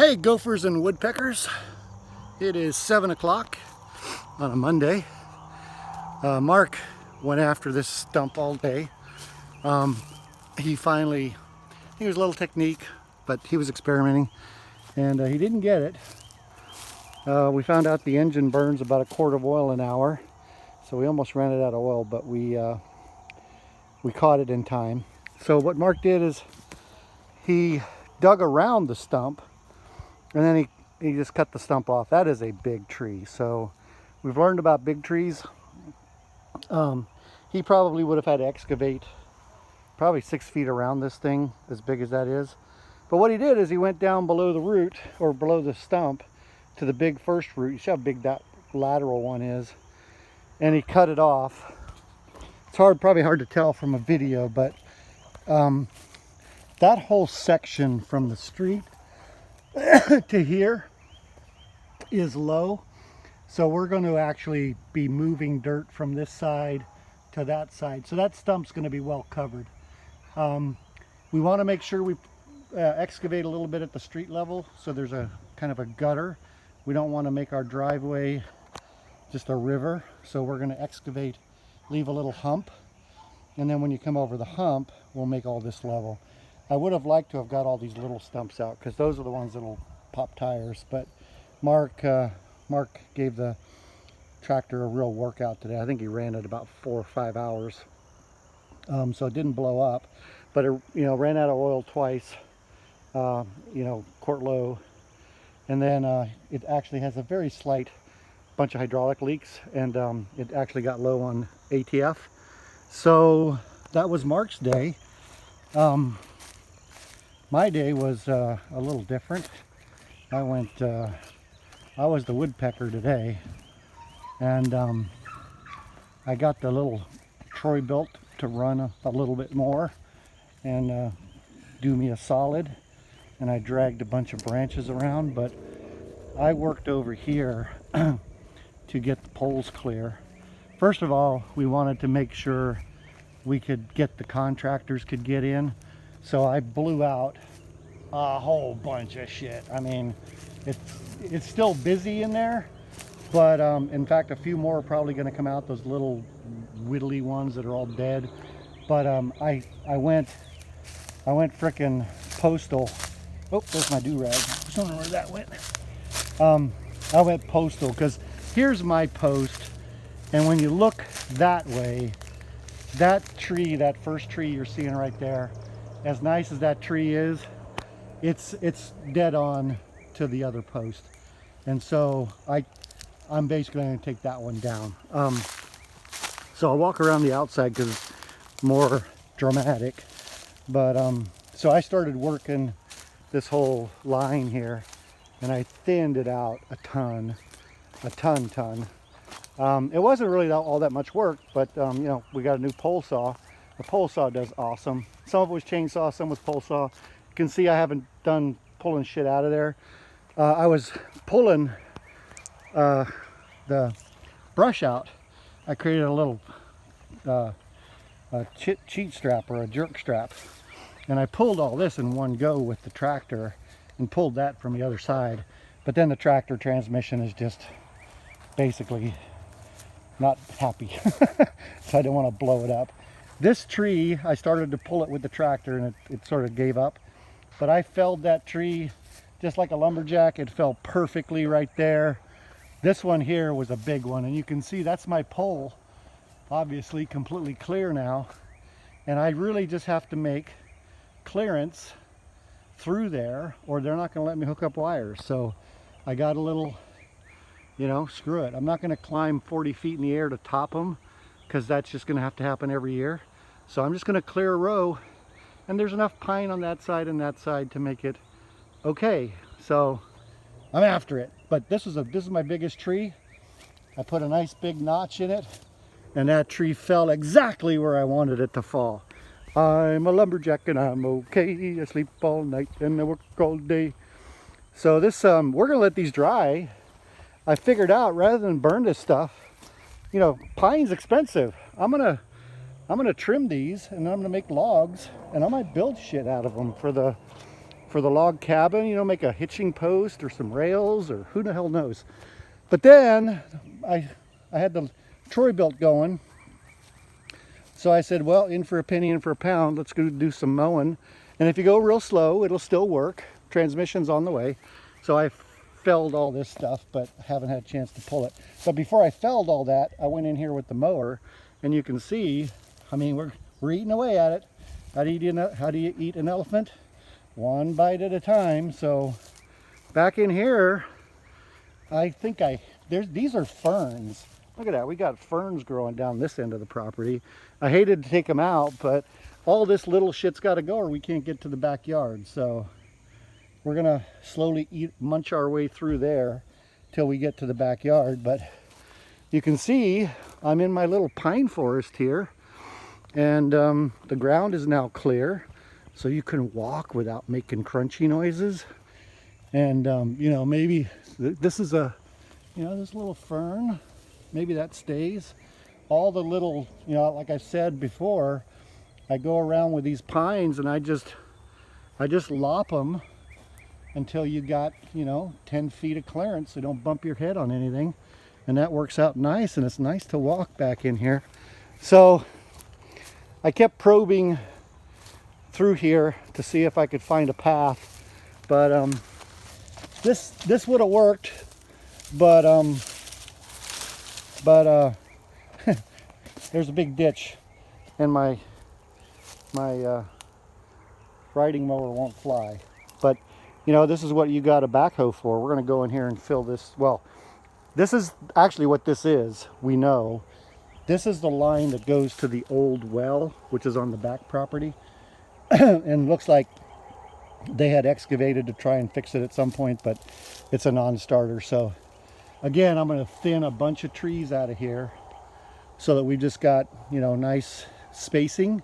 Hey gophers and woodpeckers, it is 7 o'clock on a Monday. Mark went after this stump all day. He was a little technique, but he was experimenting and he didn't get it. We found out the engine burns about a quart of oil an hour, so we almost ran it out of oil, but we caught it in time. So what Mark did is he dug around the stump and then he just cut the stump off. That is a big tree. So we've learned about big trees. He probably would have had to excavate probably 6 feet around this thing, as big as that is. But what he did is he went down below the root, or below the stump, to the big first root. You see how big that lateral one is. And he cut it off. It's probably hard to tell from a video, but that whole section from the street to here is low. So we're going to actually be moving dirt from this side to that side. So that stump's going to be well covered. We want to make sure we excavate a little bit at the street level, so there's a kind of a gutter. We don't want to make our driveway just a river, so we're going to excavate, leave a little hump, and then when you come over the hump, we'll make all this level. I would have liked to have got all these little stumps out, because those are the ones that'll pop tires, but Mark gave the tractor a real workout today. I think he ran it about 4 or 5 hours, so it didn't blow up, but it ran out of oil twice, quart low, and then it actually has a very slight bunch of hydraulic leaks, and it actually got low on ATF. So that was Mark's day. My day was a little different. I was the woodpecker today, and I got the little Troy built to run a little bit more and do me a solid, and I dragged a bunch of branches around, but I worked over here to get the poles clear. First of all, we wanted to make sure we could get the contractors could get in, so I blew out a whole bunch of shit. I mean, it's still busy in there, but in fact a few more are probably going to come out, those little whittly ones that are all dead. But I went frickin' postal. Oh, there's my do-rag. I don't know where that went. I went postal because here's my post, and when you look that way, that tree, that first tree you're seeing right there, as nice as that tree is, it's dead on to the other post, and so I'm basically going to take that one down. So I'll walk around the outside because it's more dramatic, but so I started working this whole line here, and I thinned it out a ton. It wasn't really all that much work, but we got a new pole saw. The pole saw does awesome. Some of it was chainsaw, some was pole saw. You can see I haven't done pulling shit out of there. I was pulling the brush out. I created a little cheat strap, or a jerk strap, and I pulled all this in one go with the tractor and pulled that from the other side. But then the tractor transmission is just basically not happy. So I don't want to blow it up. This tree, I started to pull it with the tractor and it sort of gave up, but I felled that tree just like a lumberjack. It fell perfectly right there. This one here was a big one, and you can see that's my pole, obviously completely clear now, and I really just have to make clearance through there or they're not going to let me hook up wires. So I got a little, screw it. I'm not going to climb 40 feet in the air to top them, because that's just going to have to happen every year. So I'm just going to clear a row, and there's enough pine on that side and that side to make it okay. So I'm after it. But this is my biggest tree. I put a nice big notch in it, and that tree fell exactly where I wanted it to fall. I'm a lumberjack and I'm okay. I sleep all night and I work all day. So this we're gonna let these dry. I figured out, rather than burn this stuff, pine's expensive. I'm gonna trim these, and then I'm gonna make logs, and I might build shit out of them for the for the log cabin, you know, make a hitching post or some rails or who the hell knows. But then I had the Troy built going. So I said, well, in for a penny, in for a pound, let's go do some mowing. And if you go real slow, it'll still work. Transmission's on the way. So I felled all this stuff, but haven't had a chance to pull it. But before I felled all that, I went in here with the mower, and you can see, I mean, we're eating away at it. How do you eat an elephant? One bite at a time. So back in here, I think these are ferns. Look at that, we got ferns growing down this end of the property. I hated to take them out, but all this little shit's got to go or we can't get to the backyard. So we're gonna slowly munch our way through there till we get to the backyard. But you can see I'm in my little pine forest here, and the ground is now clear, so you can walk without making crunchy noises. And you know, maybe this is a, you know, this little fern, maybe that stays. All the little, you know, like I said before, I go around with these pines and I just lop them until you got, you know, 10 feet of clearance so don't bump your head on anything. And that works out nice, and it's nice to walk back in here. So I kept probing through here to see if I could find a path, but this would have worked, but there's a big ditch and my riding mower won't fly. But you know, this is what you got a backhoe for. We're going to go in here and fill this. Well, this is actually what this is. We know this is the line that goes to the old well, which is on the back property. And looks like they had excavated to try and fix it at some point, but it's a non-starter. So again, I'm going to thin a bunch of trees out of here so that we've just got, you know, nice spacing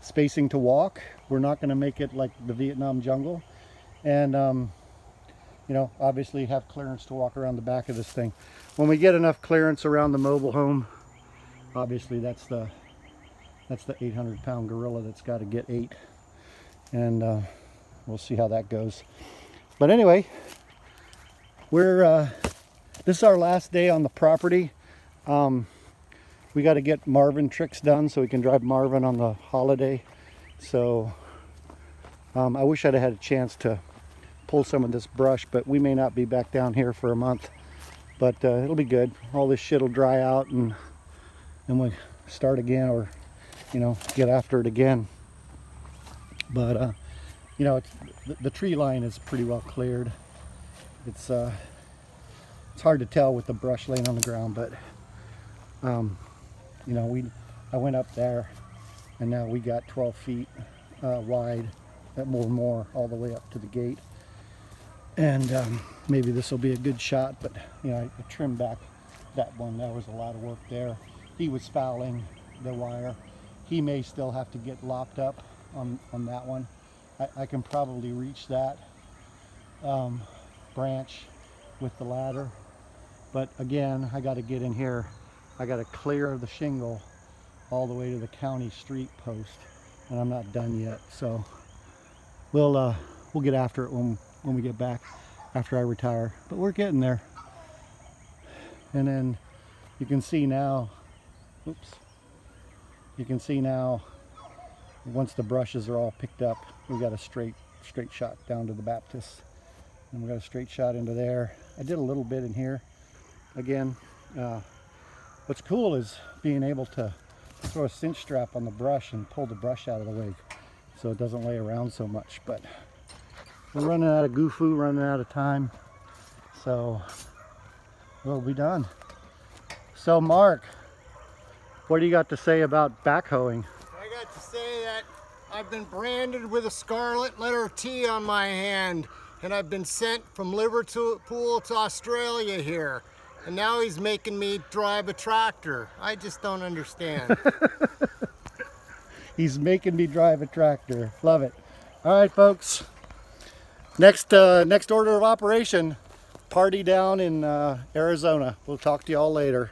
to walk. We're not going to make it like the Vietnam jungle. And you know, obviously have clearance to walk around the back of this thing. When we get enough clearance around the mobile home, obviously that's the 800-pound gorilla that's got to get 8. And we'll see how that goes. But anyway, this is our last day on the property. We got to get Marvin tricks done so we can drive Marvin on the holiday. So I wish I'd have had a chance to pull some of this brush, but we may not be back down here for a month. But it'll be good. All this shit will dry out, and we start again, or you know, get after it again. But you know, the tree line is pretty well cleared. It's hard to tell with the brush laying on the ground, but you know, I went up there, and now we got 12 feet wide, more all the way up to the gate. And maybe this will be a good shot, but you know, I trimmed back that one. There was a lot of work there. He was fouling the wire. He may still have to get lopped up on that one. I can probably reach that branch with the ladder, but again, I got to get in here. I got to clear the shingle all the way to the county street post, and I'm not done yet. So we'll get after it when we get back after I retire. But we're getting there. And then you can see now, oops, you can see now, once the brushes are all picked up, we got a straight shot down to the Baptist, and we got a straight shot into there. I did a little bit in here. Again, what's cool is being able to throw a cinch strap on the brush and pull the brush out of the way so it doesn't lay around so much. But we're running out of goo-foo, running out of time, so we'll be done. So Mark, what do you got to say about backhoeing? I got to say that I've been branded with a scarlet letter T on my hand, and I've been sent from Liverpool to Australia here, and now he's making me drive a tractor. I just don't understand. He's making me drive a tractor. Love it. All right, folks. Next order of operation, party down in Arizona. We'll talk to you all later.